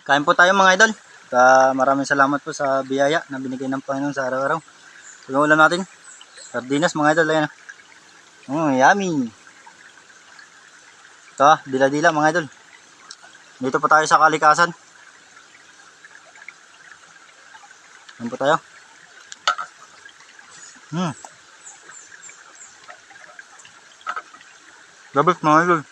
Kain po tayo mga idol. Maraming salamat po sa biyaya na binigay ng Panginoon sa araw-araw. Yung ulam natin, sardinas mga idol. Ayan. Yummy. Ito, dila-dila mga idol. Dito po tayo sa kalikasan. Ayan po tayo. Gabit mga idol.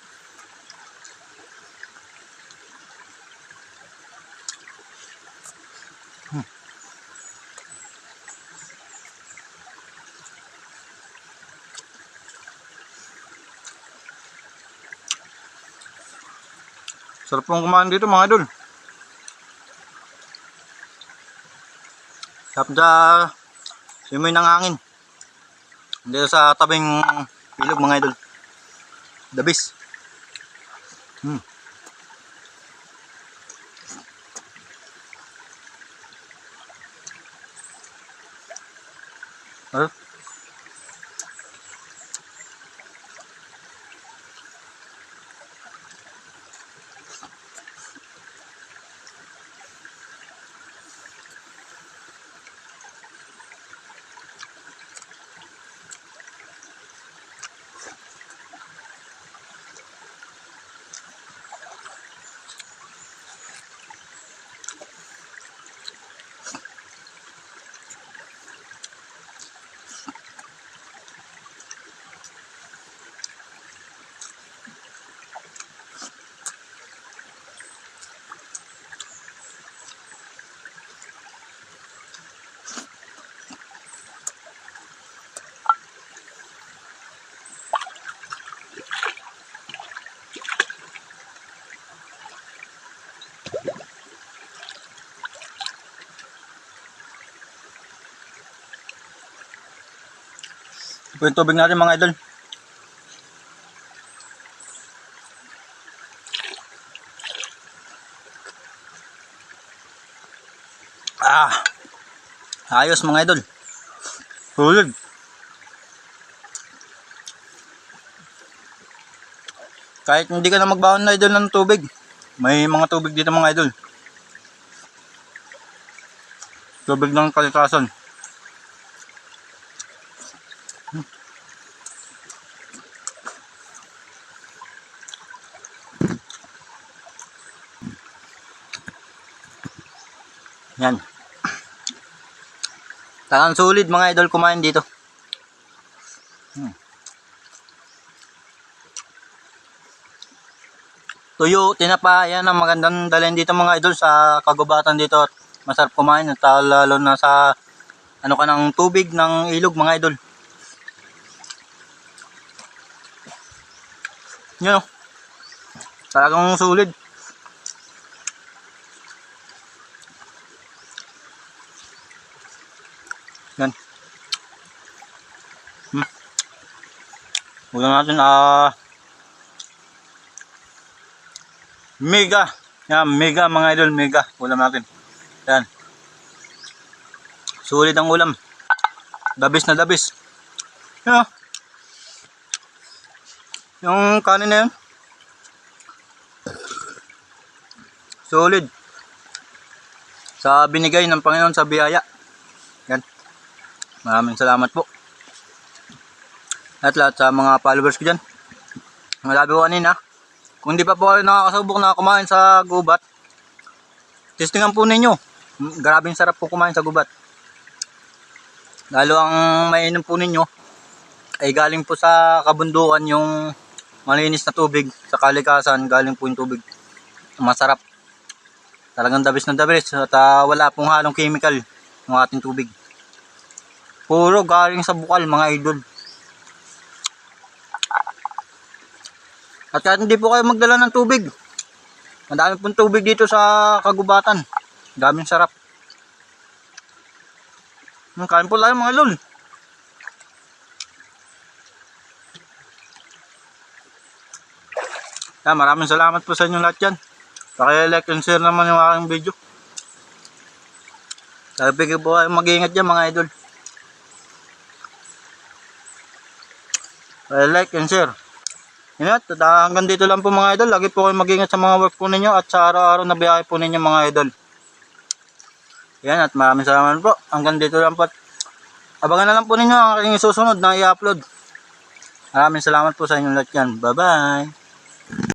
Sarap pong kumain dito mga idol. Sarap sa simoy ng hangin. Dito sa tabing ilog mga idol. The best. Ito yung tubig natin mga idol. Ayos mga idol. Hulog. Kahit hindi ka na magbaon na idol ng tubig, may mga tubig dito mga idol. Tubig ng kalikasan. Yan. Talagang sulit mga idol kumain dito. Tuyo, tinapa, yan ang magandang dalhin dito mga idol sa kagubatan dito. Masarap kumain at lalo na sa ano ka ng tubig ng ilog mga idol. Yan o. Talagang sulit. Yan. Ulam natin mega. Yan, mega mga idol, mega. Ulam natin. Yan. Sulit ang ulam. Dabis na dabis. Yan. Yung kanin na yun. Solid. Sa binigay ng Panginoon sa biyaya. Yan. Maraming salamat po. At lahat sa mga followers ko dyan. Malabi ko kanina. Kung di pa po kayo nakakasubok na kumain sa gubat, testingan po ninyo. Grabing sarap po kumain sa gubat. Lalo ang mainom po ninyo ay galing po sa kabundukan yung malinis na tubig. Sa kalikasan galing po yung tubig. Masarap. Talagang dabis na dabis. At wala pong halong chemical ng ating tubig. Puro galing sa bukal mga idol. At kahit hindi po kayo magdala ng tubig, madami pong tubig dito sa kagubatan. Daming sarap. Kain po tayo mga lol. Maraming salamat po sa inyo lahat dyan. Paki-like and share naman yung aking video. Sabi ko po kayo mag-iingat dyan mga idol. Paki-like and share. Yun at hanggang dito lang po mga idol. Lagi po kayo mag-ingat sa mga work po ninyo at sa araw-araw na biyahe po ninyo mga idol. Yan at maraming salamat po. Hanggang dito lang po. Abangan na lang po ninyo ang aking susunod na i-upload. Maraming salamat po sa inyong lahat yan. Bye bye.